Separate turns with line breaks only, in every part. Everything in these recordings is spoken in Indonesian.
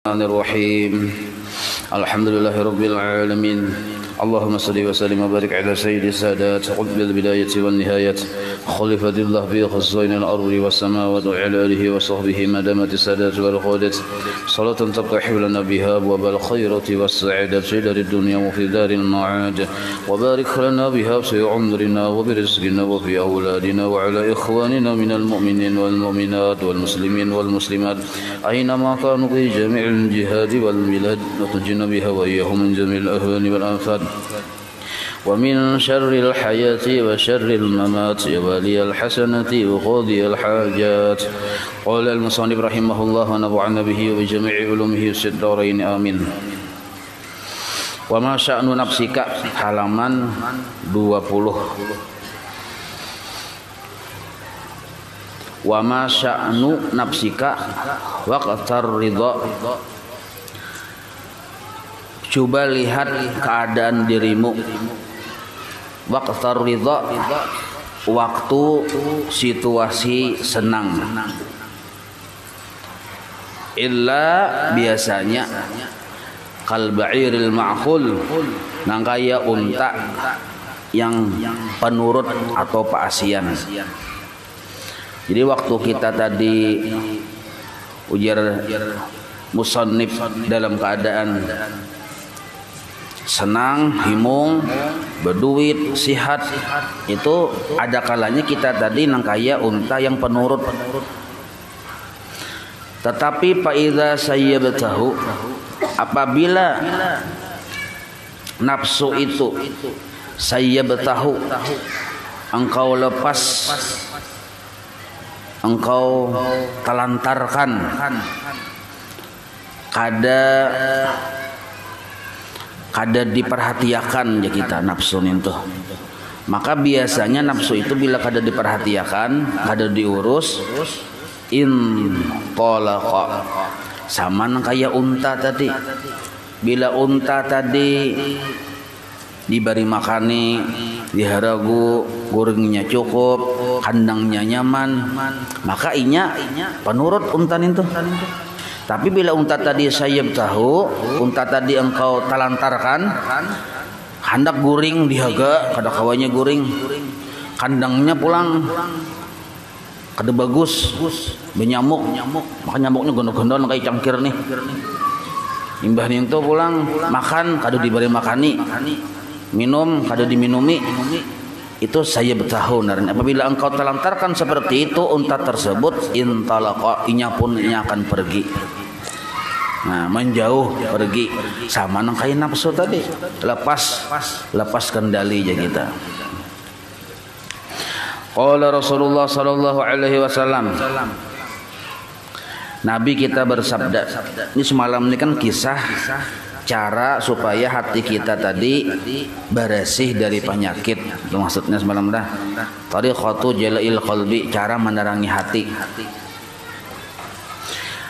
Bismillahirrahmanirrahim. Alhamdulillahirabbil alamin. Allahumma salli wa sallim wa barik ala sayyidis sadat qutbil bidayati wan nihayat khalifatillah fi khazainil ardi was samawati wa ala alihi wa sahbihi madamati sadat wal qadat salatan taftahu lana biha wa bal khairati was sa'adati darid dunya wa fi daril ma'ad wa barik lana biha fi umrina wa bi rizqina wa fi awladina wa ala ikhwanina minal mu'minin wal mu'minat wal muslimin wal muslimat aina ma kanu fi jami'il jihad wal milad wa tujina biha wa iyyahum min jami'il ahwani wal anfad ومن شر الحياة وشر الممات ولي الحسنة وقاضي الحاجات قال المصنف رحمه الله ونفعنا به وبجميع علومه في الدارين آمين. وما شأن نفسك halaman 20. وما شأن نفسك waqtar ridha. Coba lihat keadaan dirimu. Waqtar ridha, waktu situasi senang. Illa biasanya kal ba'iril ma'khul, nangkaya unta yang penurut atau paasian. Jadi waktu kita tadi ujar musannif dalam keadaan senang, himung, berduit, sihat, itu ada kalanya kita tadi nangkaya unta yang penurut. Tetapi faiza sayyabtahu, apabila nafsu itu sayyabtahu, engkau lepas, engkau telantarkan, kada diperhatiakan ya kita nafsu itu. Maka biasanya nafsu itu bila kada diperhatiakan, kada diurus, in talaqa, sama kayak unta tadi. Bila unta tadi diberi makani, diharagu, gorengnya cukup, kandangnya nyaman, maka inya penurut unta itu. Tapi bila unta tadi sayyabtahu, unta tadi engkau telantarkan, hendak guring dihaga, kada kawanya guring, kandangnya pulang kada bagus, benyamuk, maka nyamuknya gondol-gondol kayak cangkir nih. Imbah itu pulang makan kada diberi makani, minum kada diminumi, itu sayyabtahu. Apabila engkau telantarkan seperti itu unta tersebut, intalaqa, inya pun inya akan pergi. Nah, menjauh, pergi, sama nang kayak nafsu tadi, lepas kendali ya kita. Qala Rasulullah sallallahu alaihi wasallam, Nabi kita bersabda. Ini semalam ini kan kisah cara supaya hati kita tadi bersih dari penyakit. Itu maksudnya semalam dah. Tariqatu jala'il qalbi, cara menerangi hati.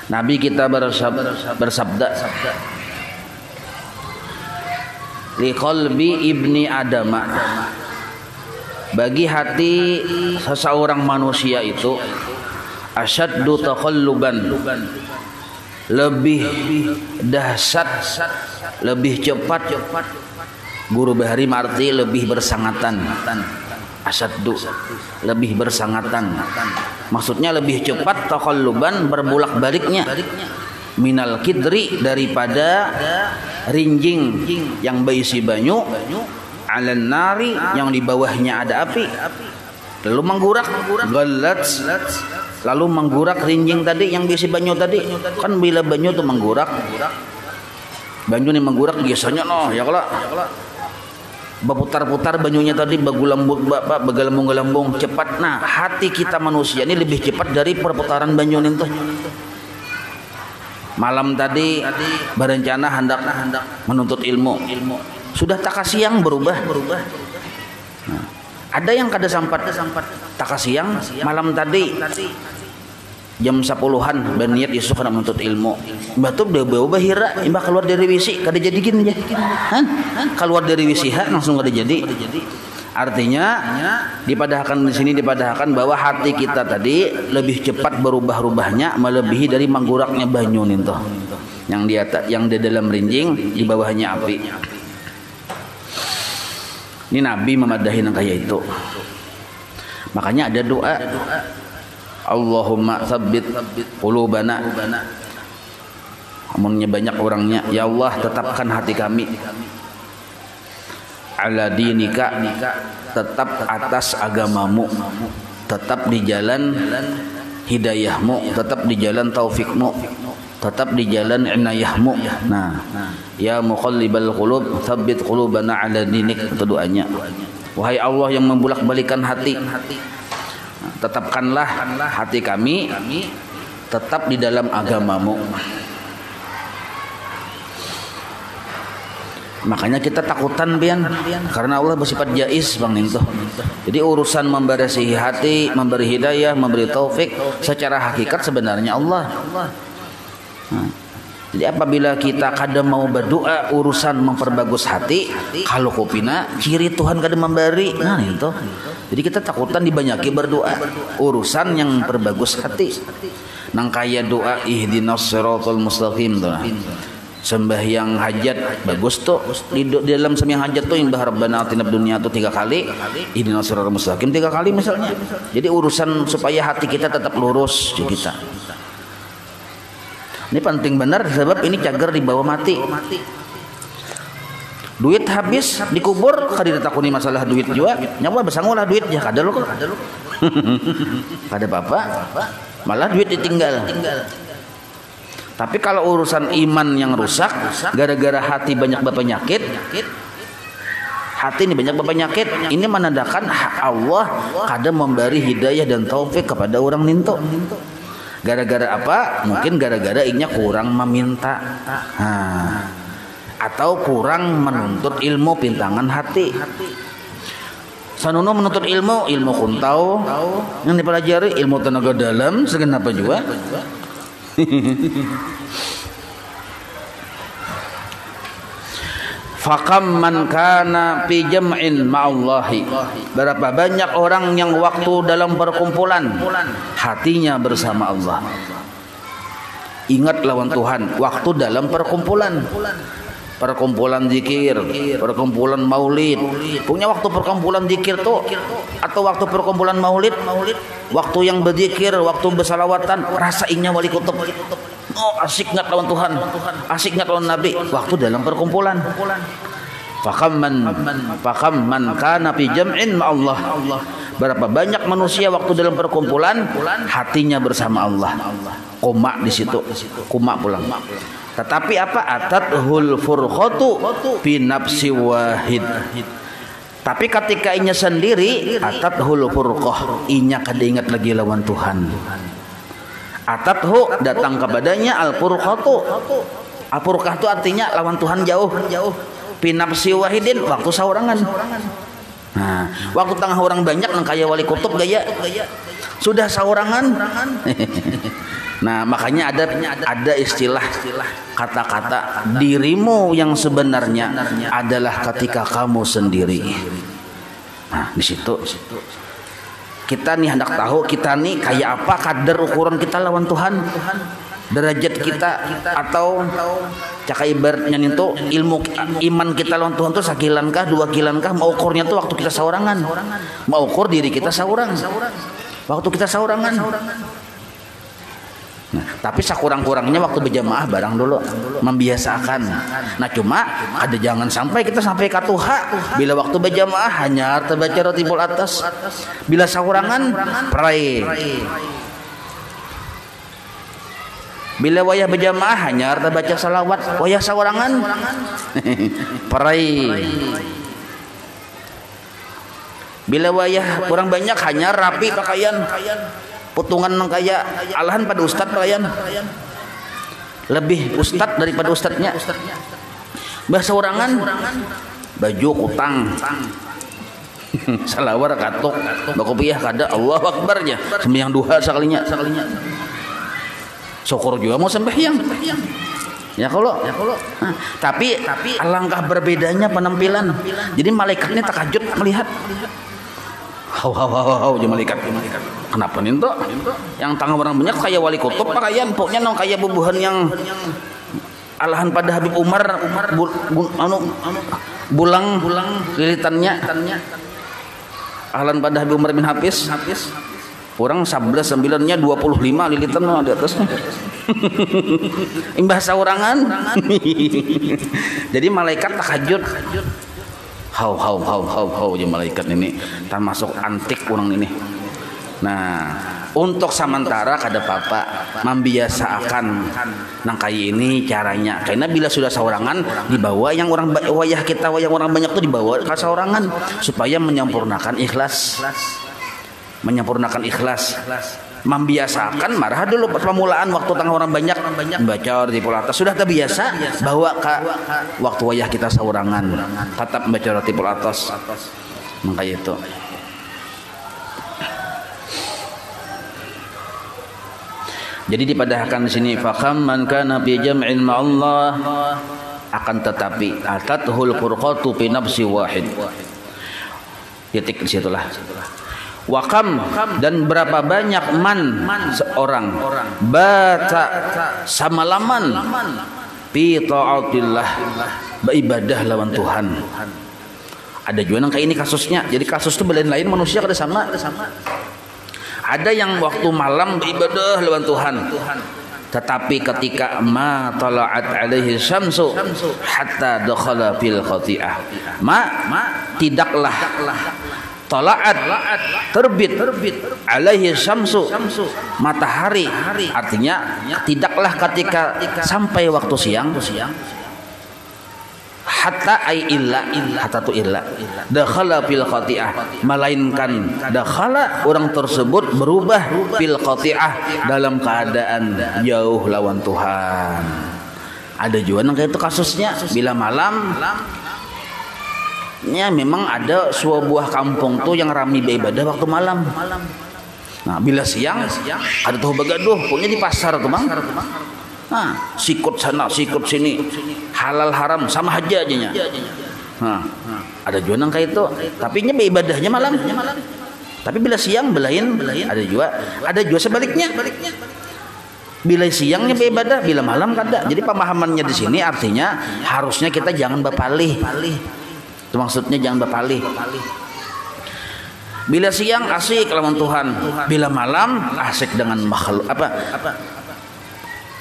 Nabi kita bersabda, li qalbi ibni adama, bagi hati seseorang manusia itu asyaddu taqalluban, lebih dahsyat, lebih cepat. Guru bahari arti lebih bersangatan. Asyaddu, lebih bersangatan. Maksudnya lebih cepat, taqalluban, berbolak-baliknya. Minal kidri, daripada rinjing yang berisi banyu, alan nari, yang di bawahnya ada api. Lalu menggurak, galat, lalu menggurak rinjing tadi yang berisi banyu tadi. Kan bila banyu itu menggurak, banyu ini menggurak biasanya ya kalau berputar-putar banyunya tadi, begelambung-gelambung cepat. Nah, hati kita manusia ini lebih cepat dari perputaran banyu itu. Malam tadi berencana hendak menuntut ilmu, sudah tak siang berubah. Nah, ada yang kada sampat tak siang, malam tadi jam 10-an berniat isuk nak menuntut ilmu. Mbah tu berubah hira, mbah keluar dari WC kada jadi gini ya. Keluar dari WC langsung kada jadi. Artinya dipadahkan di sini dipadahkan bahwa hati kita tadi lebih cepat berubah-ubahnya melebihi dari mangguraknya banyu ninto. Yang di dalam rinjing di bawahnya api. Ini Nabi memadahi yang kayak itu. Makanya ada doa Allahumma tsabbit qulubana. Amunnya banyak orangnya, ya Allah tetapkan hati kami ala dinika, tetap atas agamamu, tetap di jalan hidayahmu, tetap di jalan taufikmu, tetap di jalan inayahmu. Nah, ya muqallibal qulub tsabbit qulubana ala dinik, itu doanya. Wahai Allah yang membulak-balikan hati, tetapkanlah hati kami tetap di dalam agamamu. Makanya kita takutan pian, karena Allah bersifat jais Bang Ninto. Jadi urusan membersihi hati, memberi hidayah, memberi taufik, secara hakikat sebenarnya Allah. Jadi apabila kita kadang mau berdoa urusan memperbagus hati, kalau kupina ciri Tuhan kadang memberi, nah itu. Jadi kita takutan dibanyaki berdoa urusan yang perbagus hati. Nang kaya doa ihdinas siratal mustaqim tuh. Sembahyang hajat bagus tuh, di dalam sembahyang hajat tuh imbah rabbana atina fid dunya tuh 3 kali, ihdinas siratal mustaqim 3 kali misalnya. Jadi urusan supaya hati kita tetap lurus di kita. Ini penting benar sebab ini cager dibawa mati. Duit habis dikubur kada ditakuni masalah duit juga, nyawa besangulah duit ya kada lo kok. Kada apa-apa. Malah duit ditinggal. Tapi kalau urusan iman yang rusak gara-gara hati banyak berpenyakit, hati ini banyak berpenyakit, ini menandakan Allah kadang memberi hidayah dan taufik kepada orang ninto. Gara-gara apa? Mungkin gara-gara inya kurang meminta, atau kurang menuntut ilmu pintangan hati. Sanono menuntut ilmu kuntau yang dipelajari, ilmu tenaga dalam segenapa juga. Fakam man kana fi jam'in ma'allahi. Berapa banyak orang yang waktu dalam perkumpulan hatinya bersama Allah. Ingat lawan Tuhan waktu dalam perkumpulan. Perkumpulan zikir, perkumpulan maulid. Punya waktu perkumpulan zikir tuh atau waktu perkumpulan maulid, waktu yang berzikir, waktu bersalawatan, rasainnya wali kutub. Oh, asik nggak lawan Tuhan, asik nggak lawan Nabi. Waktu dalam perkumpulan. Fakam man kana fi jam'in ma'allah. Berapa banyak manusia waktu dalam perkumpulan hatinya bersama Allah. Koma di situ, koma pulang. Tetapi apa? Atathul furqatu fi nafsi wahid. Tapi ketika inya sendiri, atathul furqah, inya kada ingat lagi lawan Tuhan. Atathu datang kepadanya al furqatu. Al furqah itu artinya lawan Tuhan jauh. Fi nafsi wahidin, waktu saurangan. Nah, waktu tengah orang banyak nang kaya wali kutub gaya. Sudah saurangan. Nah, makanya ada istilah kata-kata dirimu yang sebenarnya adalah ketika kamu sendiri. Nah, di situ kita nih hendak tahu kita nih kayak apa kadar ukuran kita lawan Tuhan. Derajat kita atau caka ibaratnya itu ilmu iman kita lawan Tuhan tuh 1 kilankah 2 kilankah, mau ukurnya tuh waktu kita saurangan. Mau ukur diri kita saurang. Waktu kita saurangan. Nah, tapi sakurang-kurangnya waktu berjamaah barang dulu membiasakan. Nah, cuma ada jangan sampai kita sampai katuha bila waktu berjamaah hanya terbaca rotibul atas, bila saurangan pray. Bila wayah berjamaah hanya terbaca salawat, wayah saurangan pray. Bila wayah kurang banyak hanya rapi pakaian, potongan nang kaya alahan pada ustad pakaian, lebih ustad daripada ustadnya. Bahasa orangan baju kutang salawar katuk bakopiah kada Allahu Akbar nya sembahyang duha sakalinya syukur juga mau sembahyang kalau tapi alangkah berbedanya penampilan. Jadi malaikatnya takajud melihat. Hau malaikat. Kenapa nih tuh? Yang tangan orang banyak kayak wali kutub pakaian, pokoknya nong kayak bubuhan yang alahan pada Habib Umar bulang lilitannya. Alahan pada Habib Umar bin Hafiz. Orang 11 9-nya 25 lilitan di atasnya. Imbah saurangan. Jadi malaikat takajud. Hau ya malaikat ini termasuk antik orang ini. Nah, untuk sementara kada papa membiasakan nang kayak ini caranya. Karena bila sudah saurangan dibawa yang orang wayah kita yang orang banyak tuh dibawa ke saurangan supaya menyempurnakan ikhlas. Membiasakan marah dulu pas pemulaan waktu tengah orang banyak membaca di atas sudah terbiasa bawa ke waktu wayah kita saurangan tetap membaca di atas maka itu. Jadi dipadahkan di sini fakam man kana fi jam'in ma'allah akan tetapi atathul furqatu fi nafsi wahid. Titik di situlah. Wakam dan berapa banyak man seorang bata samalaman fi taatillah beribadah lawan Tuhan. Ada juga yang kayak ini kasusnya. Jadi kasus itu lain manusia kada sama. Ada yang waktu malam beribadah lawan Tuhan. Tetapi ketika ma tala'at alaihi syamsu hatta dakhala fil khati'ah. Tidaklah tala'at terbit alaihi syamsu matahari, artinya tidaklah ketika sampai waktu siang hatta ai illa hatta tu illa dakhala fil khati'ah, melainkan dakhala orang tersebut berubah fil khati'ah dalam keadaan jauh lawan Tuhan. Ada juga kayak itu kasusnya bila malam. Ya memang ada sebuah kampung tuh yang ramai beribadah waktu malam. Nah bila siang ada tuh begaduh, pokoknya di pasar tuh bang. Nah sikut sana sikut sini, halal haram sama aja nya. Nah ada juga yang kayak itu, tapi nya beribadahnya malam. Tapi bila siang belain ada juga sebaliknya. Bila siangnya beribadah, bila malam kada. Jadi pemahamannya di sini artinya harusnya kita jangan berpalih. Itu maksudnya jangan berpalih. Bila siang asik lawan Tuhan, bila malam asik dengan makhluk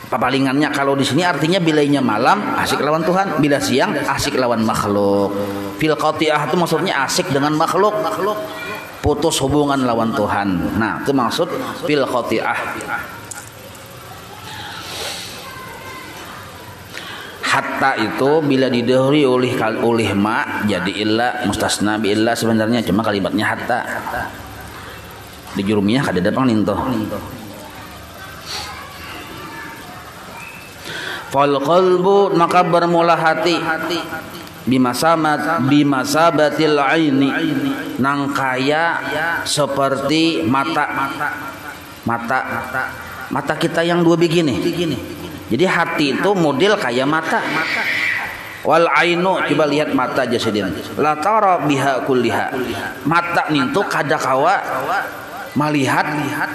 palingannya kalau di sini artinya bilainya malam asik lawan Tuhan, bila siang asik lawan makhluk. Fil qati'ah itu maksudnya asik dengan makhluk, putus hubungan lawan Tuhan. Nah, itu maksud fil qati'ah. Hatta itu bila didahului oleh ma jadi illa mustasna bi illa sebenarnya cuma kalimatnya hatta. Di jurumiyah kada ada pangninto. Fal qalbu maka bermula hati bimasabatil aini nang kaya seperti mata kita yang dua begini. Jadi hati itu model kayak mata. Wal ainu coba lihat mata jasadin. La tara biha kulliha. Mata nih tuh kada kawa melihat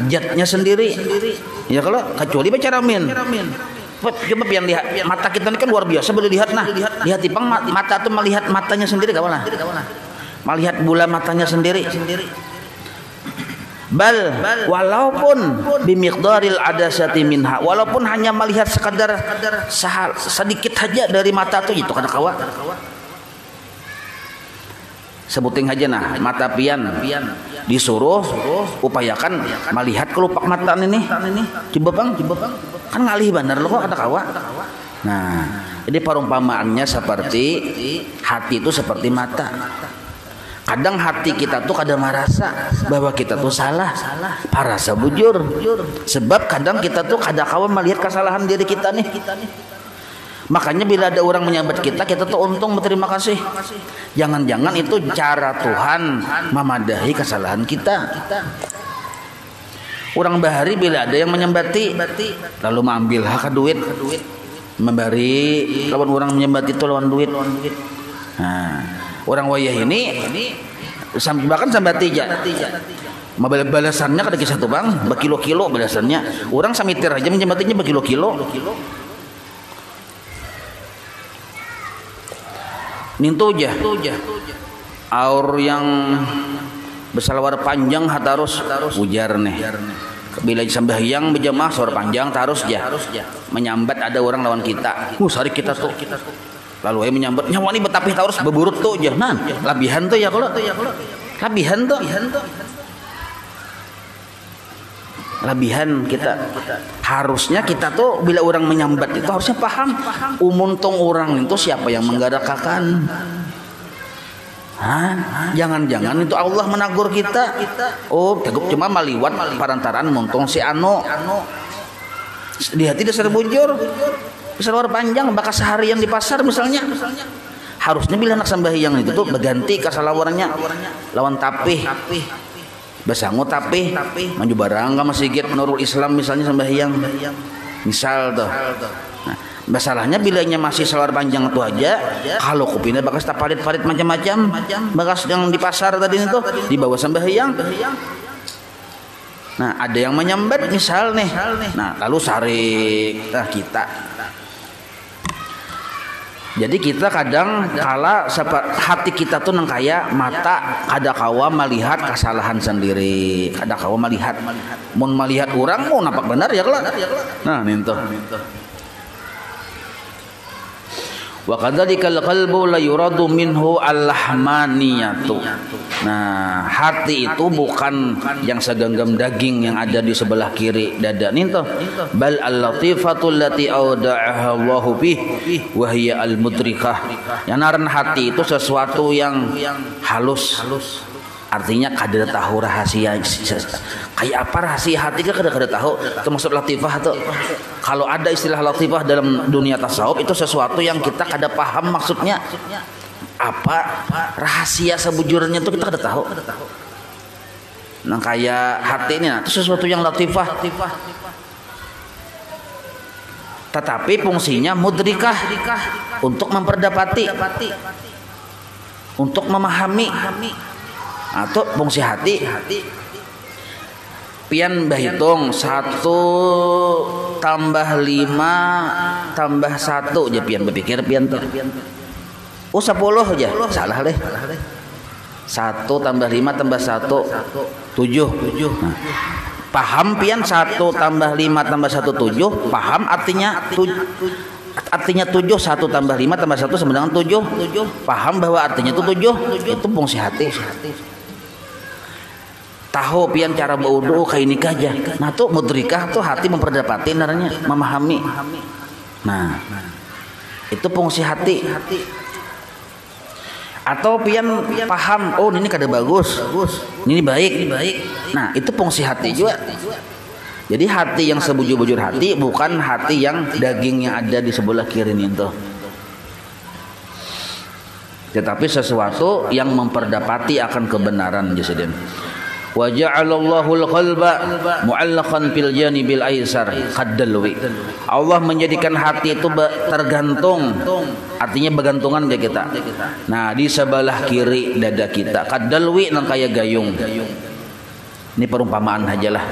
zatnya sendiri. Ya kalau kecuali baca ramin. Coba pian lihat mata kita ini kan luar biasa boleh lihat nah. Lihat tipang mata tuh melihat matanya sendiri kawan. Melihat bola matanya sendiri. Bal walaupun bimiqdaril adasati minha, walaupun hanya melihat sekadar sedikit saja dari mata itu kada kawa. Sebuting aja nah mata pian disuruh upayakan melihat kelopak mata ini. Coba bang kan ngalih bener lo kok kada kawa. Nah jadi perumpamaannya seperti hati itu seperti mata. Kadang hati kita tuh kadang merasa bahwa kita tuh salah, parasa bujur. Sebab kadang kita tuh kadang kawan melihat kesalahan diri kita nih. Makanya bila ada orang menyambat kita tuh untung berterima kasih. Jangan-jangan itu cara Tuhan memadahi kesalahan kita. Orang bahari bila ada yang menyambati, lalu mengambil hak duit. memberi lawan orang menyambat itu lawan duit. Nah, orang wayah ini bahkan sambat tija. Balasannya kada kisah tuh bang, berkilo-kilo balasannya. Orang samitir aja menyambatinya berkilo-kilo. Nintu aja. Aur yang bersalawar panjang harus ujar nih. Bila sambahyang berjamaah sahur panjang harus menyambat ada orang lawan kita. Sari kita tuh. Lalu menyambat nyawa ini betapih harus beburut tuh aja. Nah, labihan tuh ya kalau. Labihan kita harusnya kita tuh bila orang menyambat itu harusnya paham umuntong orang itu siapa yang menggadakakan. Jangan-jangan itu Allah menagur kita. Oh, cuma maliwat parantaran muntong si Ano. Di hati dasar bujur. Besar panjang bakas seharian di pasar misalnya. Harusnya bila anak sambahyang itu tuh berganti kasalawarnya lawan tapih. Basangu tapih maju barang ka masjid menurut Islam misalnya sambahyang. Misal tuh. Nah, masalahnya bilanya masih salawar panjang itu aja, kalau kupinnya bakas parit-parit macam-macam, bakas yang di pasar tadi itu dibawa sambahyang. Nah, ada yang menyambat misal nih. Nah, lalu sarik kita. Jadi kita kadang kala hati kita tuh nang kaya mata kada kawa melihat kesalahan sendiri, kada kawa melihat mun melihat orang mau nampak benar ya kelak. Nah, ninto. Wa kadzalikal qalbu la yuradu minhu al-lahmaniyatu. Nah, hati itu bukan yang segenggam daging yang ada di sebelah kiri dada ninto. Bal al-latifatul lati auda'aha Allahu bih wa hiya al-mudrikah. Yang naran hati itu sesuatu yang halus. Artinya kada tahu rahasia kayak apa rahasia hati kada tahu. Termasuk latifah tuh. Kalau ada istilah latifah dalam dunia tasawuf itu sesuatu yang kita kada paham maksudnya apa rahasia sebujurnya itu kita kada tahu. Nah kayak hati ini itu sesuatu yang latifah. Tetapi fungsinya mudrikah untuk memperdapati, untuk memahami. Atau fungsi hati pian bahitung 1 tambah 5 tambah 1 aja pian berpikir pian tuh 10 aja salah deh 1 tambah 5 tambah 1 7 nah, paham pian 1 tambah 5 tambah 1 7 paham artinya 7 1 tambah 5 tambah 1 sama dengan 7 paham bahwa artinya itu 7 itu fungsi hati. Tahu pian cara berwudu kayak ini aja. Nah tuh mudrikah tuh hati memperdapati naranya memahami. Nah itu fungsi hati. Atau pian paham oh ini kada bagus, ini baik. Nah itu fungsi hati juga. Jadi hati yang sebujur-bujur hati bukan hati yang daging yang ada di sebelah kiri itu. Tetapi sesuatu yang memperdapati akan kebenaran jasadin. Wa ja'alallahu al-qalba mu'allaqan fil janibil aisar qaddalwi. Allah menjadikan hati itu tergantung, artinya bergantungan ke kita. Nah, di sebelah kiri dada kita. Qaddalwi nang kaya gayung. Ini perumpamaan ajalah.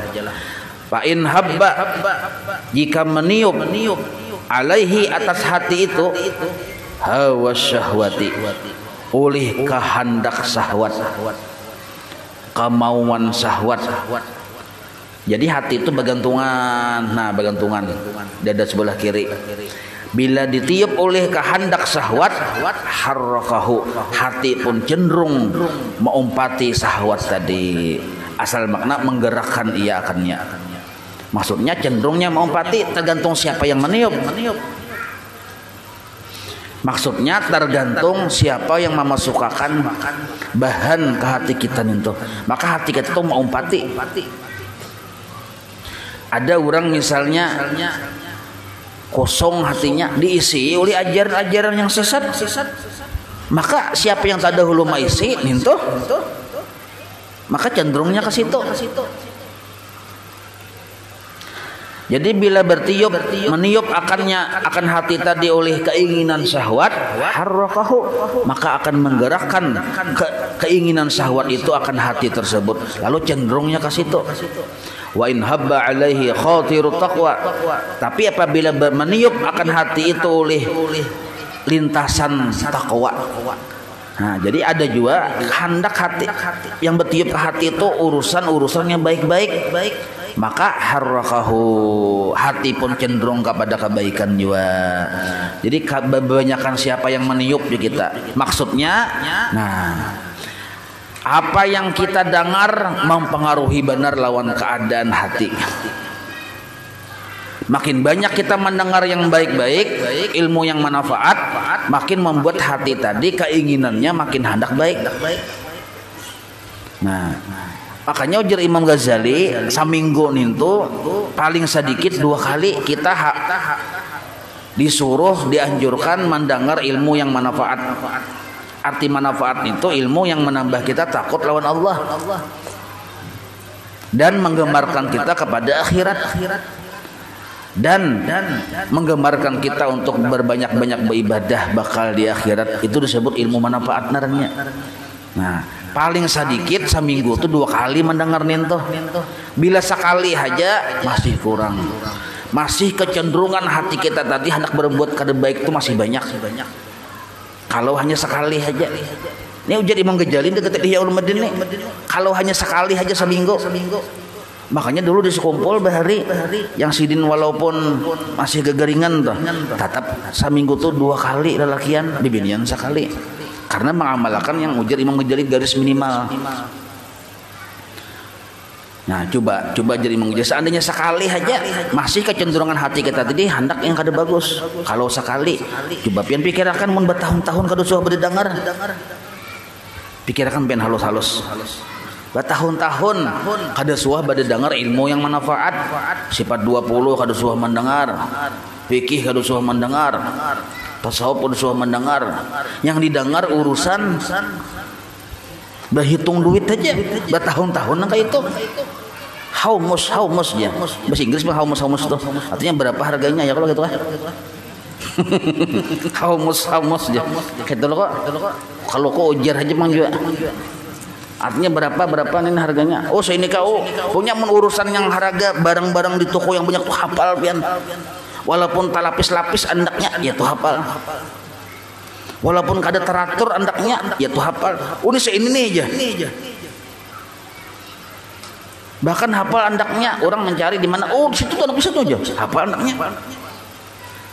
Fa in habba jika meniup alaihi atas hati itu hawa syahwati oleh kehendak syahwat kemauan syahwat. Jadi hati itu bergantungan. Nah, bergantungan dada sebelah kiri. Bila ditiup oleh kehendak syahwat, harrakahu, hati pun cenderung mengumpati syahwat tadi. Asal makna menggerakkan ia akannya. Maksudnya cenderungnya mengumpati tergantung siapa yang meniup. Maksudnya tergantung siapa yang memasukkan bahan ke hati kita itu. Maka hati kita itu mau umpati. Ada orang misalnya kosong hatinya diisi oleh ajaran-ajaran yang sesat. Maka siapa yang tak dahulu maisi itu, maka cenderungnya ke situ. Jadi bila meniup akan hati tadi oleh keinginan syahwat, harrakahu, maka akan menggerakkan keinginan syahwat itu akan hati tersebut, lalu cenderungnya ke situ. Wa in habba alaihi khatirut taqwa, tapi apabila meniup akan hati itu oleh lintasan takwa. Nah, jadi ada juga kehendak hati yang bertiup ke hati itu urusan yang baik-baik, maka harrakahu, hati pun cenderung kepada kebaikan juga. Jadi kebanyakan siapa yang meniup di kita, maksudnya apa yang kita dengar mempengaruhi benar lawan keadaan hati. Makin banyak kita mendengar yang baik-baik, ilmu yang manfaat, makin membuat hati tadi keinginannya makin hendak baik. Nah, makanya ujar Imam Ghazali, saminggu itu paling sedikit 2 kali kita disuruh, dianjurkan mendengar ilmu yang manfaat. Arti manfaat itu ilmu yang menambah kita takut lawan Allah dan menggemarkan kita kepada akhirat, dan menggemarkan kita untuk berbanyak-banyak beribadah bakal di akhirat. Itu disebut ilmu manfaat naranya. Nah, paling sedikit seminggu itu 2 kali mendengar nintoh. Bila sekali aja masih kurang, masih kecenderungan hati kita tadi hendak berbuat kada baik itu masih banyak. Kalau hanya sekali aja, ini ujar Imam Ghazali dekat Ihya Ulumuddin nih, kalau hanya sekali aja seminggu. Makanya dulu di sekumpul bahari yang sidin walaupun masih gegeringan tuh, tetap seminggu tuh 2 kali lelakian, bibinian sekali. Karena mengamalkan yang ujar Imam Ghazali garis minimal. Nah, coba jadi Imam Ghazali, seandainya sekali aja masih kecenderungan hati kita tadi hendak yang kada bagus. Kalau sekali, coba pian pikirkan mun bertahun-tahun kada suah berdengar. Pikirkan pian halus-halus. Bertahun-tahun kada suah berdengar ilmu yang manfaat, sifat 20 kada suah mendengar, fikih kada suah mendengar, tasawuf kada suah mendengar. Yang didengar urusan berhitung duit aja, bertahun-tahun nang kayak itu. Haumus ya. Bahasa Inggris mah haumus tuh. Artinya berapa harganya ya kalau gitu kan. haumus ya. Gitu loh kok. Kalau kok ujar aja mang juga. Artinya berapa nih harganya? Oh, saya ini kau punya urusan yang harga barang-barang di toko yang banyak tuh hafal pian. Walaupun talapis-lapis andaknya ya tuh hafal. Walaupun kada teratur andaknya ya tuh hafal. Ini saya ini aja. Bahkan hafal andaknya orang mencari di mana? Oh, di situ tuh anak situ aja. Hafal andaknya.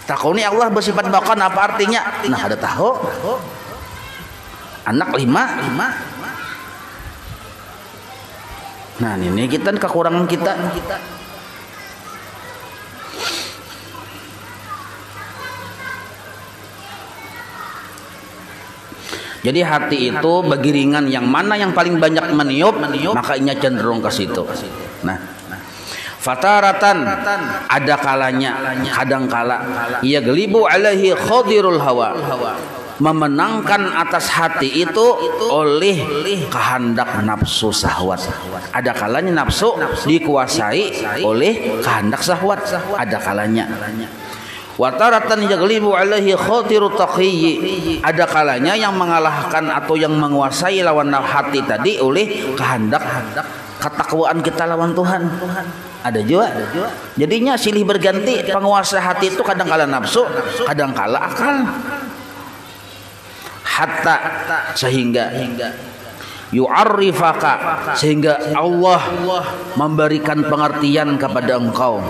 Takuni Allah bersifat bakan apa artinya? Nah, ada tahu. Anak 5. Nah, ini kita kekurangan kita. Jadi hati itu bagiringan yang mana yang paling banyak meniup, maka inya cenderung ke situ. Nah, fataratan ada kalanya, kadangkala ia gelibu alaihi khadirul hawa, memenangkan atas hati itu oleh kehendak nafsu syahwat. Ada kalanya nafsu dikuasai oleh kehendak syahwat, ada kalanya. Wataratan yaglibu alaihi khatirut taqiyyi, ada kalanya yang mengalahkan atau yang menguasai lawan hati tadi oleh kehendak ketakwaan kita lawan Tuhan. Ada juga. Jadinya silih berganti, penguasa hati itu kadang kala nafsu, kadang kala akal. Hatta sehingga yu'arrifaka, sehingga Allah memberikan pengertian kepada engkau.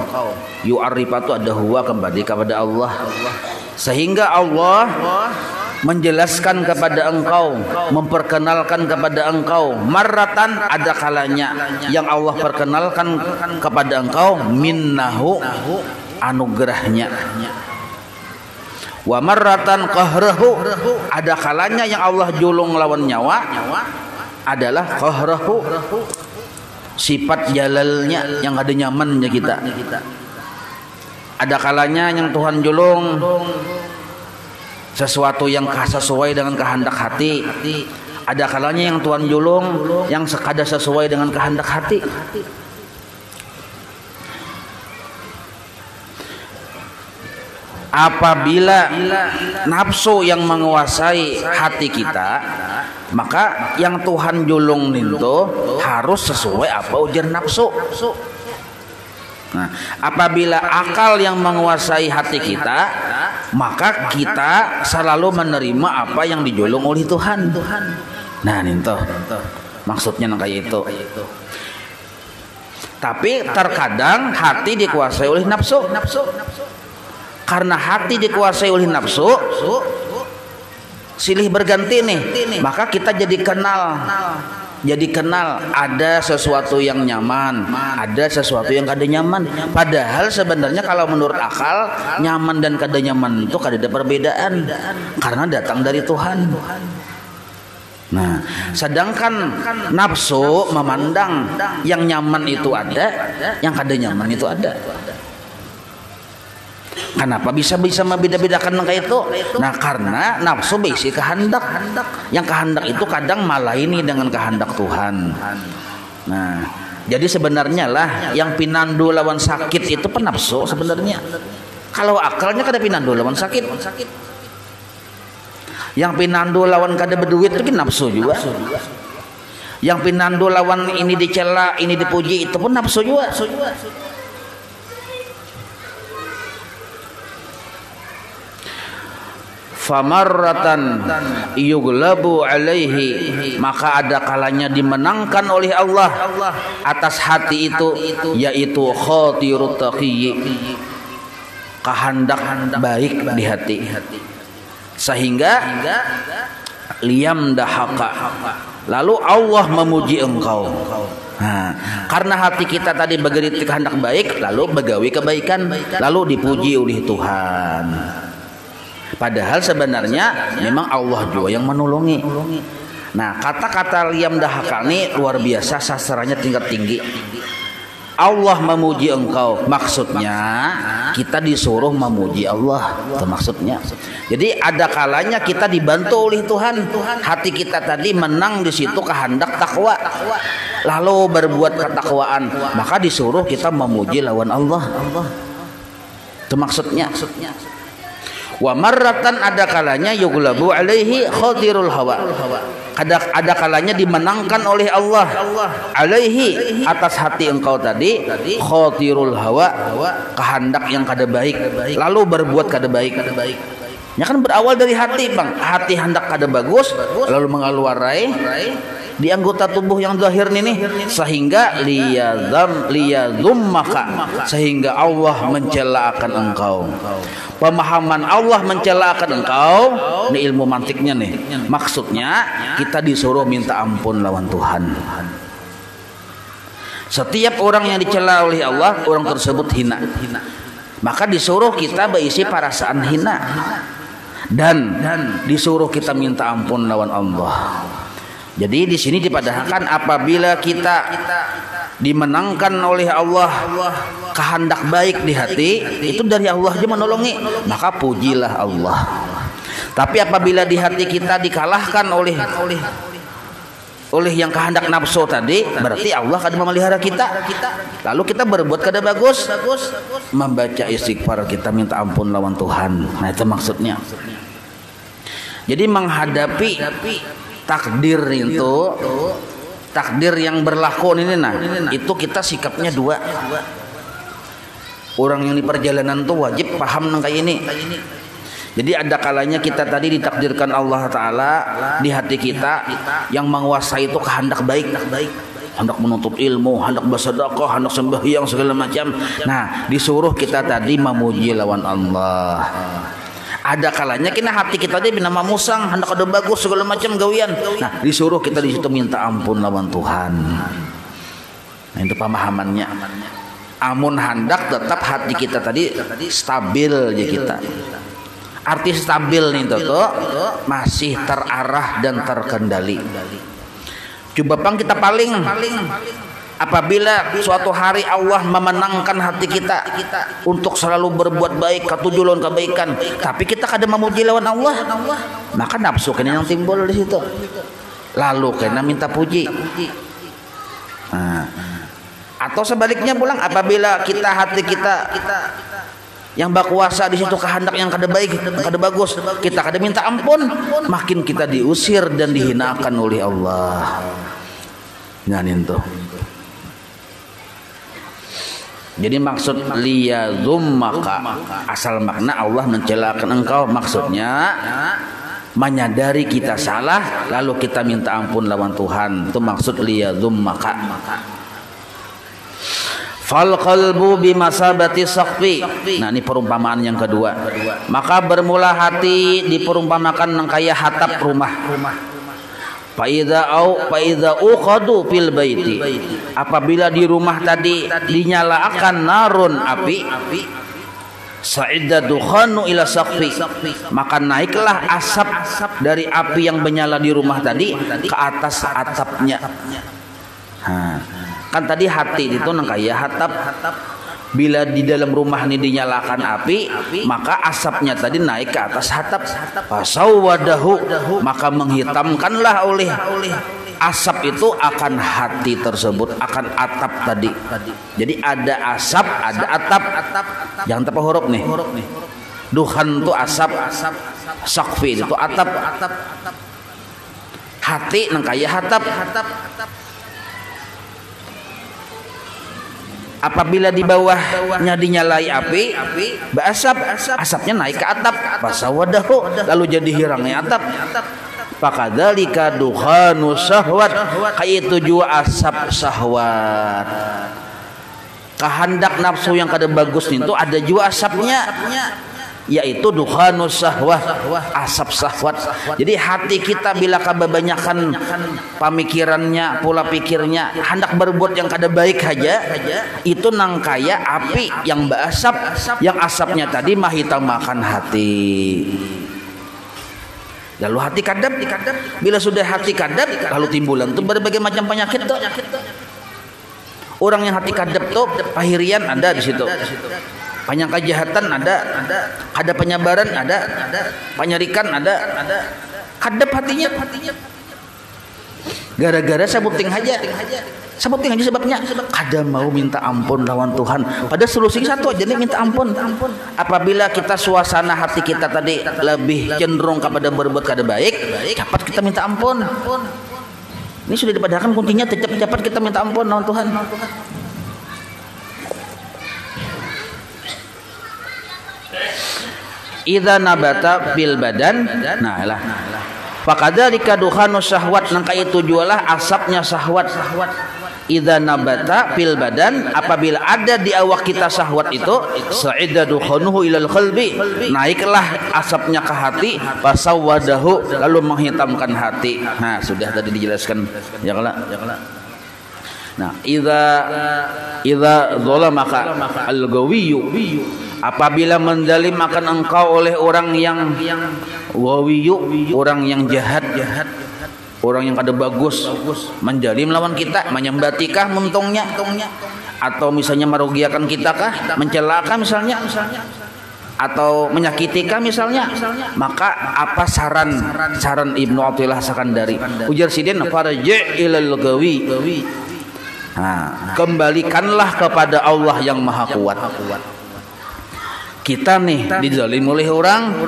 Yu'arrifa itu ada huwa, kembali kepada Allah. Sehingga Allah menjelaskan kepada engkau, memperkenalkan kepada engkau. Marratan ada kalanya yang Allah perkenalkan kepada engkau minnahu, anugerahnya. Wa marratan qahrahu, ada kalanya yang Allah julung lawan nyawa adalah qahrahu, sifat jalalnya yang ada nyamannya kita. Ada kalanya yang Tuhan julung sesuatu yang sesuai dengan kehendak hati. Ada kalanya yang Tuhan julung yang sekadar sesuai dengan kehendak hati. apabila nafsu yang menguasai hati kita, maka yang Tuhan julung itu harus sesuai apa ujar nafsu. Nah, apabila akal yang menguasai hati kita, maka kita selalu menerima apa yang dijulung oleh Tuhan. Nah, itu maksudnya kayak itu. Tapi terkadang hati dikuasai oleh nafsu. Karena hati dikuasai oleh nafsu, silih berganti nih, maka kita jadi kenal ada sesuatu yang nyaman, ada sesuatu yang kada nyaman. Padahal sebenarnya kalau menurut akal, nyaman dan kada nyaman itu kada ada perbedaan, karena datang dari Tuhan. Nah, sedangkan nafsu memandang yang nyaman itu ada, yang kada nyaman itu ada. Kenapa bisa membeda-bedakan kayak itu? Nah, karena nafsu berisi kehendak. Yang kehendak itu kadang malah ini dengan kehendak Tuhan. Nah, jadi sebenarnya lah yang pinandu lawan sakit itu penafsu sebenarnya. Kalau akalnya kada pinandu lawan sakit. Yang pinandu lawan kada berduit itu nafsu juga. Yang pinandu lawan ini dicela, ini dipuji, itu pun nafsu juga. Famarratan yuglabu alaihi, maka ada kalanya dimenangkan oleh Allah atas hati itu, yaitu khatirut taqiyyi, kehendak baik di hati, sehingga liam dahaka, lalu Allah memuji engkau. Nah, karena hati kita tadi begitu kehendak baik, lalu begawi kebaikan, lalu dipuji oleh Tuhan. Padahal sebenarnya memang Allah juga yang menolongi. Nah, kata-kata liam dahaka ini luar biasa, sastranya tingkat tinggi. Allah memuji engkau, maksudnya kita disuruh memuji Allah, itu maksudnya. Jadi ada kalanya kita dibantu oleh Tuhan, hati kita tadi menang di situ kehendak takwa, lalu berbuat ketakwaan, maka disuruh kita memuji lawan Allah. Itu maksudnya. Wa marratan, ada kalanya yuglabu alaihi khatirul hawa, ada kalanya dimenangkan oleh Allah alaihi, atas hati engkau tadi khatirul hawa, kehendak yang kada baik, lalu berbuat kada baik. Ya kan berawal dari hati, Bang. Hati hendak kada bagus, lalu mengeluarai di anggota tubuh yang zahir ini, sehingga liyadzum maka, sehingga Allah mencela akan engkau. Pemahaman Allah mencela akan engkau, ini ilmu mantiknya nih. Maksudnya kita disuruh minta ampun lawan Tuhan. Setiap orang yang dicela oleh Allah, orang tersebut hina, maka disuruh kita berisi perasaan hina, dan disuruh kita minta ampun lawan Allah. Jadi di sini dipadahkan apabila kita dimenangkan oleh Allah kehendak baik di hati, itu dari Allah aja menolongi, maka pujilah Allah. Tapi apabila di hati kita dikalahkan oleh yang kehendak nafsu tadi, berarti Allah akan memelihara kita. Lalu kita berbuat kada bagus, membaca istighfar, kita minta ampun lawan Tuhan. Nah, itu maksudnya. Jadi menghadapi takdir itu, takdir yang berlaku ini, nah itu kita sikapnya dua. Orang yang di perjalanan tuh wajib paham nang kayak ini. Jadi ada kalanya kita tadi ditakdirkan Allah Ta'ala di hati kita yang menguasai itu kehendak baik, hendak menuntut ilmu, hendak bersedekah, hendak sembahyang segala macam. Nah, disuruh kita tadi memuji lawan Allah. Ada kalanya kena hati kita dia bina musang, hendak ada bagus segala macam gawian. Nah, disuruh kita di situ minta ampun lawan Tuhan. Nah, itu pemahamannya. Amun hendak tetap hati kita tadi stabil aja kita. Arti stabil nih tuh masih terarah dan terkendali. Coba pang kita paling apabila suatu hari Allah memenangkan hati kita untuk selalu berbuat baik, katujulan kebaikan, tapi kita kada memuji lawan Allah, maka nafsu kena yang timbul di situ. Lalu kena minta puji. Nah, atau sebaliknya pulang, apabila kita hati kita yang bakuasa di situ kehendak yang kada baik, kada bagus, kita kada minta ampun, makin kita diusir dan dihinakan oleh Allah. Nganin tuh. Jadi maksud liyadhummaka, asal makna Allah mencelakan engkau, maksudnya menyadari kita salah lalu kita minta ampun lawan Tuhan. Itu maksud liyadhummaka. Fal qalbu bimasabati saqfi. Nah, ini perumpamaan yang kedua. Maka bermula hati diperumpamakan nang kaya hatap rumah. Fa idza uqadu fil baiti. Apabila di rumah tadi dinyalakan narun api, sa'idda dukhanu ila saqfi, maka naiklah asap dari api yang menyala di rumah tadi ke atas atapnya. Kan tadi hati itu nang kaya hatap. Bila di dalam rumah ini dinyalakan api, maka asapnya tadi naik ke atas hatap. Fasawwadahu, maka menghitamkanlah oleh asap itu akan hati tersebut, akan atap tadi. Jadi ada asap, ada atap. Jangan tepat huruf nih. Duhan itu asap, sakfi itu atap. Hati nang kaya hatap. Apabila di bawahnya dinyalai api, asapnya naik ke atap. Fasawadahu, lalu jadi hirangnya atap. Fakadzalika dukhanu syahwat, kayak itu juga asap syahwat. Kehendak nafsu yang kada bagus itu ada juga asapnya, yaitu dukhanus syahwat, asap syahwat. Jadi hati kita bila kebanyakan pemikirannya, pola pikirnya hendak berbuat yang kada baik aja, itu nang kaya api yang berasap, yang asapnya tadi mahitamakan hati. Lalu hati kadap, bila sudah hati kadap, lalu timbulan tuh berbagai macam penyakit tuh. Orang yang hati kadap tuh pahirian ada di situ. Banyak kejahatan ada penyabaran ada, penyerikan ada, kadep hatinya. Gara-gara sabuting aja sebabnya kada mau minta ampun lawan Tuhan. Pada solusi satu aja nih, minta ampun. Apabila kita suasana hati kita tadi lebih cenderung kepada berbuat kada baik, cepat kita minta ampun. Ini sudah dipadahkan kuncinya, cepat kita minta ampun lawan Tuhan. Idza nabata fil badan, nah lah. Fakadzalika dukhanu syahwat, nang itu jualah asapnya syahwat. Idza nabata fil badan, apabila ada di awak kita syahwat itu, sa'idda dukhanuhu ilal qalbi, naiklah asapnya ke hati, fasawwadahu, lalu menghitamkan hati. Nah, sudah tadi dijelaskan ya kala. Nah, idza zalamaka al-gawiyyu, apabila menzalim akan engkau oleh orang yang wawiyu, orang yang jahat, orang yang kada bagus, menzalim lawan kita, menyembatikah muntungnya, atau misalnya merugiakan kita kah, mencelaka misalnya, atau menyakitikah misalnya, maka apa saran Ibnu Athaillah Sakandari? Ujar sidin, farji' ilal gawi. Nah, kembalikanlah kepada Allah yang Maha Kuat. Kita nih dizalim oleh orang,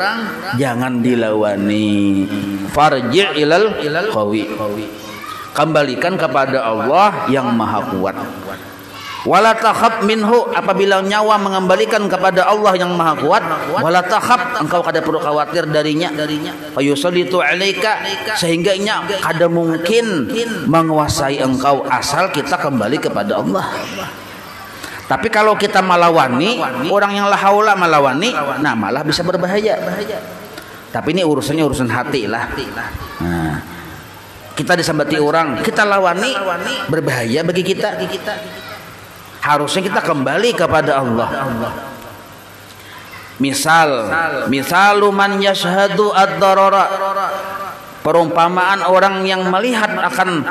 jangan dilawani. Farji' ilal qawi, kembalikan kepada Allah yang Maha Kuat. Wala takhab minhu, apabila nyawa mengembalikan kepada Allah yang Maha Kuat, wala takhab, engkau kada perlu khawatir darinya. Fayusallitu alaika, sehingga nya kada mungkin menguasai engkau asal kita kembali kepada Allah. Tapi kalau kita malawani, orang yang la haula malawani, nah malah bisa berbahaya. Tapi ini urusannya urusan hati lah. Nah, kita disambati orang, kita lawani, berbahaya bagi kita. Harusnya kita kembali kepada Allah. Misalu man yashhadu ad-darara, perumpamaan orang yang melihat akan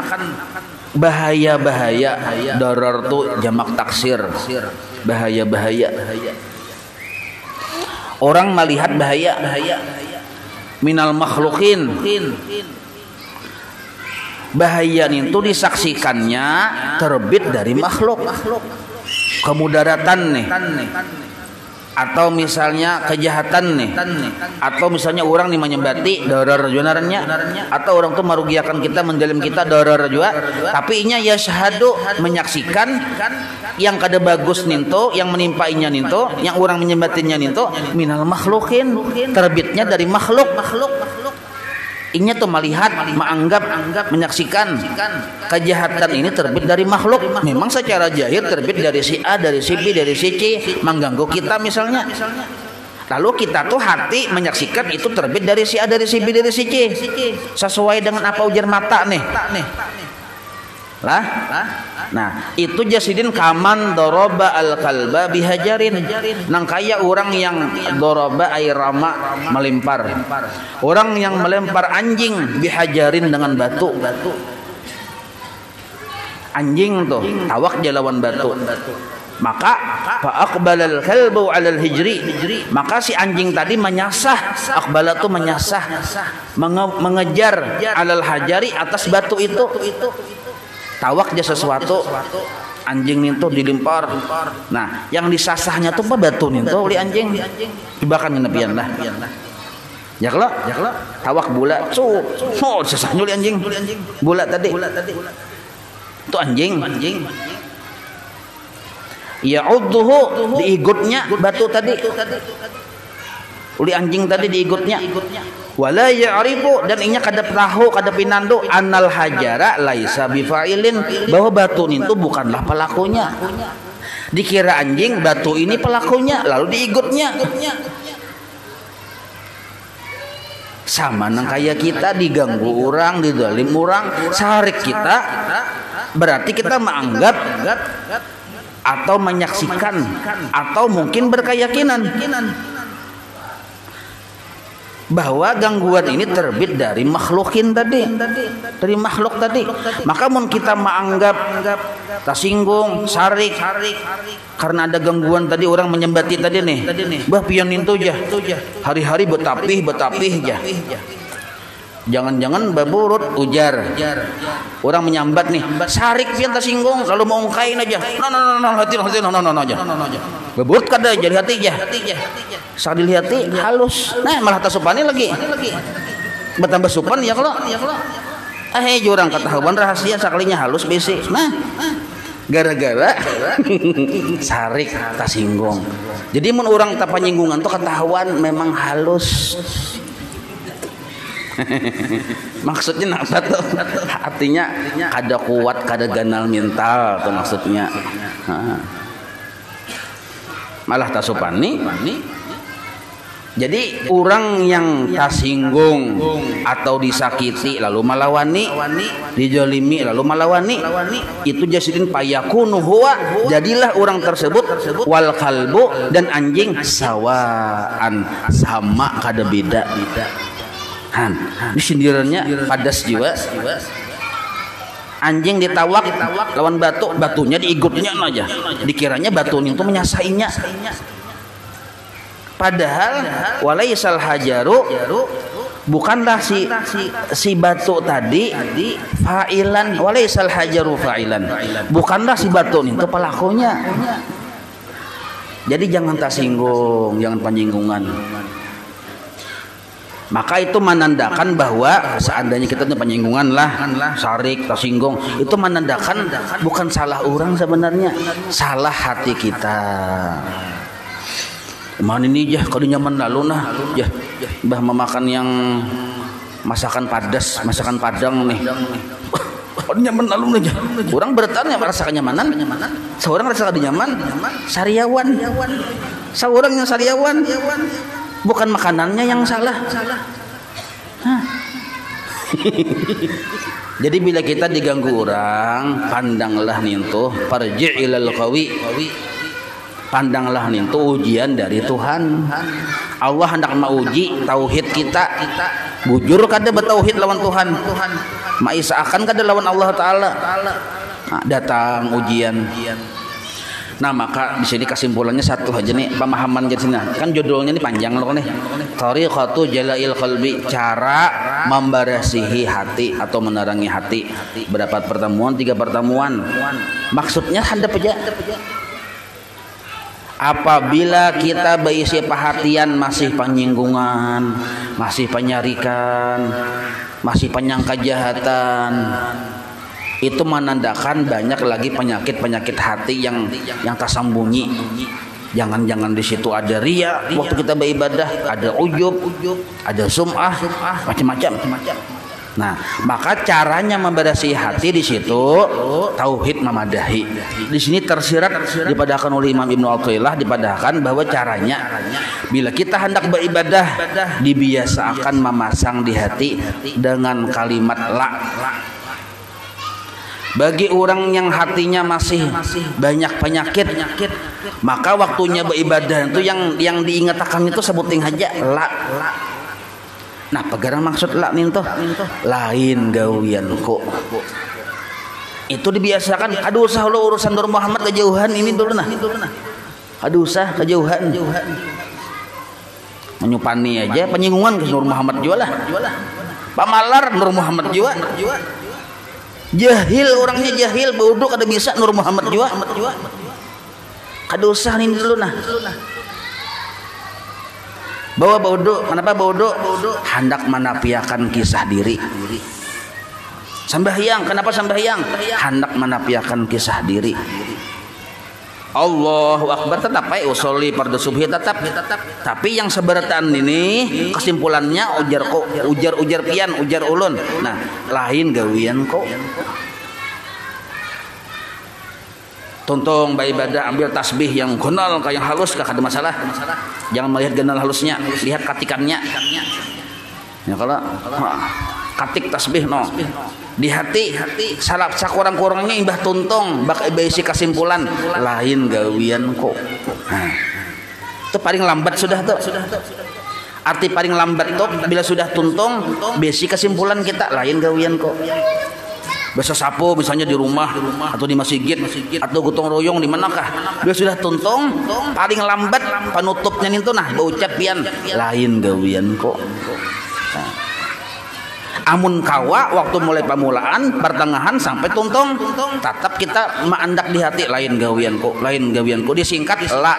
bahaya-bahaya. Darar itu jamak taksir, bahaya-bahaya. Orang melihat bahaya minal makhlukin, bahaya itu disaksikannya terbit dari makhluk. Kemudaratan nih atau misalnya kejahatan nih, atau misalnya orang nih menyembati darar junarannya, atau orang tuh merugiakan kita, mendalim kita darar juga, tapi inya ya syahadu menyaksikan yang kada bagus ninto, yang menimpainya ninto, yang orang menyembatinya ninto minal makhlukin, terbitnya dari makhluk. Inya tuh melihat, menganggap, menyaksikan kejahatan ini terbit dari makhluk. Memang secara zahir terbit dari si A, dari si B, dari si C, mengganggu kita misalnya. Lalu kita tuh hati menyaksikan itu terbit dari si A, dari si B, dari si C, sesuai dengan apa ujar mata nih. Lah, nah itu jasidin kaman doroba al kalba bihajarin, nang kaya orang yang doroba airama melempar, orang yang melempar anjing bihajarin dengan batu. Anjing tuh tawak jalawan batu, maka faqbalal kalbu alal hijri, maka si anjing tadi menyasah, aqbala tuh menyasah, mengejar alal hajari atas batu itu. Tawak aja sesuatu, anjing itu dilempar. Nah, yang disasahnya tuh apa batu nih tuh oleh anjing. Ibakan nepian lah. Ya kalau tawak bola, sasahnya oleh anjing. Bola tadi. Itu anjing. Ya'udduhu diigutnya batu tadi. Oleh anjing tadi diigutnya. Wala ya'rifu, dan inya kada tahu, kada pinando annal hajara laisa bifailin, bahwa batu itu bukanlah pelakunya. Dikira anjing, batu ini pelakunya, lalu diigutnya. Sama nang kayak kita diganggu orang, didalim orang, sarik kita, berarti kita menganggap atau menyaksikan atau mungkin berkeyakinan bahwa gangguan ini terbit dari makhlukin tadi, dari makhluk tadi. Maka mun kita menganggap tersinggung, sarik karena ada gangguan tadi, orang menyembati tadi nih, bah pion itu aja hari-hari betapih aja. Jangan-jangan baburut ujar. Orang menyambat nih, sarik pion tersinggung, lalu mau ungkain aja. Hati aja. Baburut kada jadi hati aja. Saat dilihati halus, nah malah tasupani lagi. Bertambah supan ya kalau. Jurang ketahuan rahasia sakalinya halus besi. Nah, gara-gara sarik tasinggung. Jadi mun orang tak penyinggungan tuh ketahuan memang halus. Maksudnya apa tuh? Artinya kada kuat, kada ganal mental tuh maksudnya. Malah tasupani. Jadi orang yang tersinggung atau disakiti lalu malawani, dijolimi lalu malawani, itu jasidin payakunu huwa, jadilah orang tersebut wal kalbu, dan anjing sawaan, sama kada beda. Di sindirannya padas jiwa. Anjing ditawak lawan batu, batunya diigutnya aja, dikiranya batu itu menyasainya. Padahal walaisal hajaru, bukanlah si batu tadi fa'ilan, walaisal hajaru fa'ilan, bukanlah si batu itu pelakunya. Jadi jangan tersinggung, jangan penyinggungan. Maka itu menandakan bahwa seandainya kita itu penyinggungan lah, sarik, tersinggung, itu menandakan bukan salah orang sebenarnya, salah hati kita. Kemarin ini jah kalau nyaman lalu nah jah bah memakan yang masakan padas, masakan padang nih. Kalau nyaman lalu nih jah. Orang bertanya merasa kenyamanan, seorang rasa nyaman, sariawan, seorang yang sariawan, bukan makanannya yang salah. Jadi bila kita diganggu orang, pandanglah nintu farji' ilal qawi. Pandanglah nih itu ujian dari Tuhan. Allah hendak mauji tauhid kita. Bujur kada bertauhid lawan Tuhan. Maisakan kada lawan Allah Taala. Nah, datang ujian. Nah maka di sini kesimpulannya satu aja nih pemahaman di sini. Kan judulnya ini panjang loh nih. Tariqatu jalail qalbi, cara membarasihi hati atau menerangi hati. Berapa pertemuan? 3 pertemuan. Maksudnya hadap aja. Apabila kita berisi perhatian masih penyinggungan, masih penyarikan, masih penyangka kejahatan, itu menandakan banyak lagi penyakit-penyakit hati yang tersembunyi. Jangan-jangan di situ ada riya waktu kita beribadah, ada ujub, ada sum'ah, macam-macam. Nah, maka caranya memberasi hati di situ tauhid memadahi. Di sini tersirat dipadahkan oleh Imam Ibnu Athaillah, dipadahkan bahwa caranya bila kita hendak beribadah dibiasakan memasang di hati dengan kalimat la. Bagi orang yang hatinya masih banyak penyakit, maka waktunya beribadah itu yang diingatkan itu sebuting aja la. Nah, pegarang maksud la nintoh lain gawian kok. Itu dibiasakan. Aduh usah lo urusan Nur Muhammad kejauhan ini dulu nah. Aduh usah kejauhan. Menyupani aja penyinggungan ke Nur Muhammad juga lah. Pamalar Nur Muhammad juga. Jahil orangnya jahil, bodoh kada bisa Nur Muhammad juga. Kada usah ini dulu nah. Bahwa bodoh, kenapa bodoh? Hendak menafiakan kisah diri. Sembahyang, kenapa sembahyang? Hendak menafiakan kisah diri. Allahu Akbar tetap baik, usolli fardhu subhi tetap. Tapi yang seberatan ini kesimpulannya ujar pian, ujar ulun. Nah, lain gawian kok. Tuntung beribadah ambil tasbih yang gonal kayak halus kah ada masalah. Jangan melihat gonal halusnya, lihat katikannya. Ya kalau katik tasbih no. Di hati salap sakurang-kurangnya imbah tuntung bak besi kesimpulan lain gawian kok. Nah, itu paling lambat sudah tuh. Arti paling lambat tuh bila sudah tuntung besi kesimpulan kita lain gawian kok. Basa sapo misalnya di rumah atau di masjid atau gotong royong di manakah dia sudah tuntung paling lambat penutupnya itu nah baucap pian lain gawian kok. Nah. Amun kawa waktu mulai pamulaan pertengahan sampai tuntung tetap kita maandak di hati lain gawian kok disingkat la.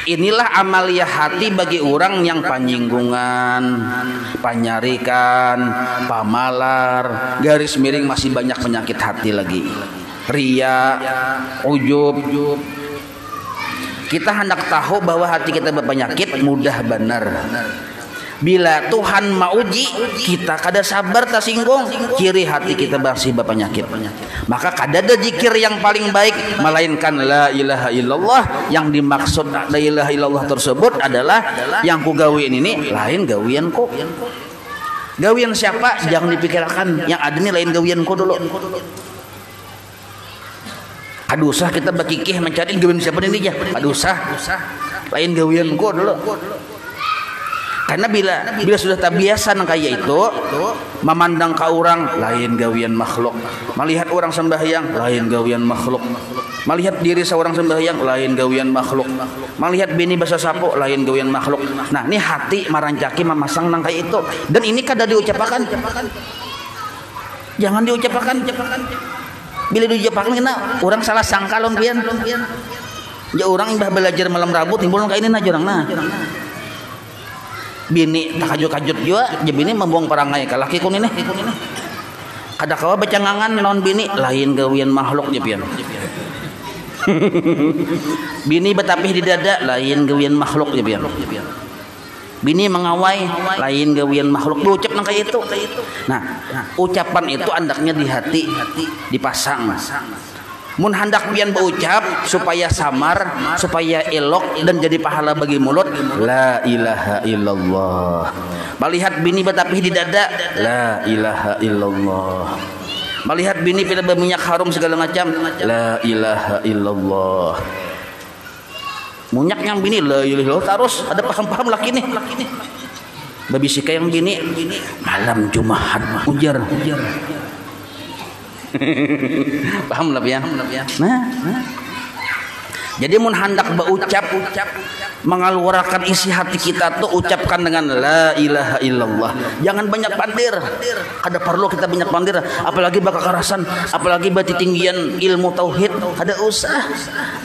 Inilah amalia hati bagi orang yang penyinggungan, penyarikan, pamalar, garis miring masih banyak penyakit hati lagi. Riya, ujub. Kita hendak tahu bahwa hati kita berpenyakit mudah benar. Bila Tuhan mauji kita kada sabar tersinggung, ciri hati kita masih berpenyakit. Maka kada ada zikir yang paling baik melainkan la ilaha illallah. Yang dimaksud la ilaha illallah tersebut adalah yang ku gawiin ini lain gawian kok. Gawian siapa? Jangan dipikirkan, yang ada ini lain gawian kok dulu. Aduh usah kita bakikih mencari gawian siapa ini ya. Aduh usah lain gawian kok dulu. Karena bila sudah tak biasa kayak itu memandang ke orang lain gawian makhluk, melihat orang sembahyang lain gawian makhluk, melihat diri seorang sembahyang lain gawian makhluk, melihat bini basa sapo lain gawian makhluk. Nah ini hati marancaki memasang nang kayak itu, dan ini kada diucapkan, jangan diucapkan. Bila diucapkan kena orang salah sangka lon pian. Ya orang imbah belajar malam Rabu timbul kayak ini nah jorang nah. Bini tak kajut-kajut juga, je bini membuang perangai ke laki kun ini. Kada kawa bacangangan non bini lain gawian makhluk je pian. Bini betapih di dada lain gawian makhluk je pian. Bini mengawai lain gawian makhluk diucap nang kayak itu. Nah, ucapan itu andaknya di hati, dipasang. Mun hendak pian berucap supaya samar, supaya elok dan jadi pahala bagi mulut, la ilaha illallah. Melihat bini betapih di dada, la ilaha illallah. Melihat bini pada berminyak harum segala macam, la ilaha illallah. Munyak yang bini la ilaha illallah terus ada paham-paham laki nih. Babisika yang bini malam Jumat ujar. Paham lah ya. Nah, Jadi mun hendak berucap mengeluarkan isi hati kita tuh ucapkan dengan la ilaha illallah. Jangan banyak pandir. Kada perlu kita banyak pandir, apalagi bakal karasan, apalagi bati tinggian ilmu tauhid. Kada usah.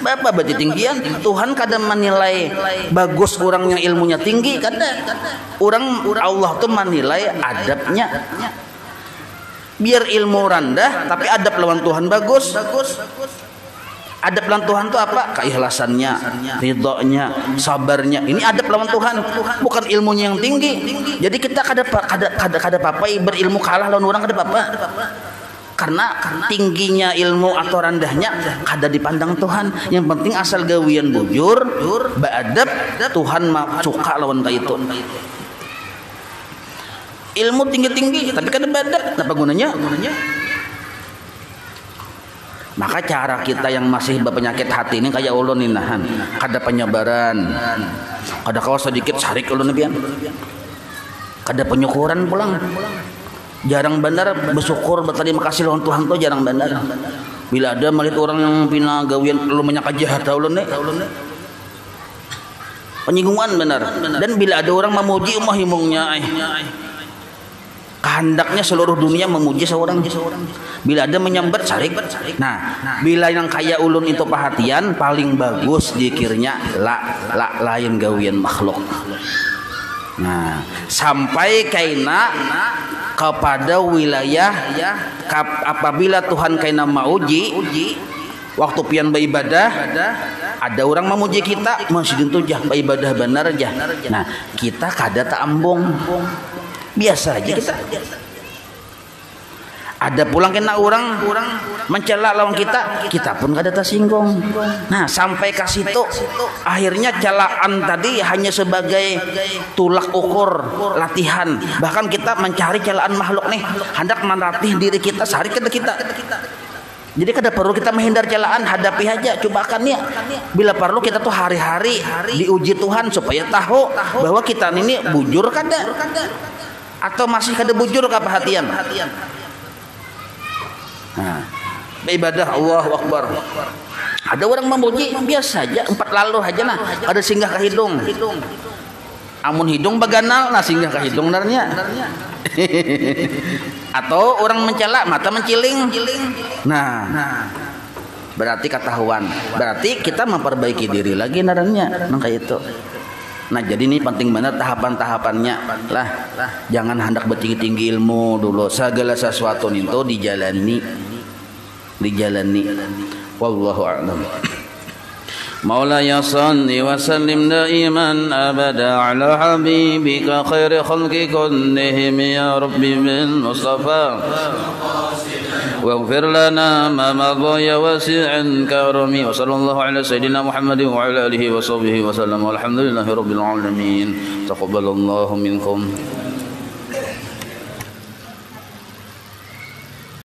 Bapak bati tinggian, Tuhan kada menilai bagus orang yang ilmunya tinggi, kada. Orang Allah tuh menilai adabnya. Biar ilmu rendah tapi adab lawan Tuhan bagus. Adab lawan Tuhan itu apa? Keikhlasannya, ridhonya, sabarnya. Ini adab lawan Tuhan, bukan ilmunya yang tinggi. Jadi kita kada papai berilmu kalah lawan orang, kada apa. Karena tingginya ilmu atau rendahnya kada dipandang Tuhan. Yang penting asal gawian bujur, beadab, Tuhan suka lawan ka itu. Ilmu tinggi-tinggi tapi kada beadab, apa gunanya? Maka cara kita yang masih berpenyakit hati ini kayak ulun ini nahan, kada penyabaran, kada kawas sedikit sarik ulun pian, kada penyukuran pulang, jarang benar bersyukur berterima kasih lawan Tuhan tuh jarang benar. Bila ada melihat orang yang pina gawian lu banyak jahat ulun nih, penyinggungan benar. Dan bila ada orang memuji umah himungnya, kehendaknya seluruh dunia memuji seorang. Bila ada menyambat sarik. Nah, bila yang kaya ulun itu perhatian paling bagus dikirnya lain gawian makhluk. Nah, sampai kaina kepada wilayah apabila Tuhan kaina mauji waktu pian beribadah ada orang memuji kita masjid itu jah beribadah benar jah. Nah, kita kada tak ambung. Biasa aja kita. Ada pulang kena orang mencela lawan kita pun kada tersinggung. Nah, sampai ke situ akhirnya celaan tadi hanya sebagai tulak ukur latihan. Bahkan kita mencari celaan makhluk nih, hendak melatih diri kita sehari ke kita. Jadi kada perlu kita menghindar celaan, hadapi aja, cobakan ya. Bila perlu kita tuh hari-hari diuji Tuhan supaya tahu bahwa kita ini bujur kada atau masih kada bujur ke perhatian. Nah, beribadah Allahu Akbar. Ada orang memuji biasa aja, 4 lalu aja nah, ada singgah ke hidung. Amun hidung baganal nah singgah ke hidung narnya. Atau orang mencela mata menciling. Nah, berarti ketahuan. Berarti kita memperbaiki diri lagi naranya, nang kayak itu. Nah, jadi ini penting banget tahapan-tahapannya lah. Jangan hendak bertinggi-tinggi ilmu dulu. Segala sesuatu itu dijalani. Wallahu a'lam. Maulaya salli wa sallim daiman abada ala habibika khairi khalqi kullihim ya rabbi bil mustafa. واغفر لنا ما مضى يا واسع كرمي وصلى الله على سيدنا محمد وعلى آله وصحبه وسلم والحمد لله رب العالمين تقبل الله منكم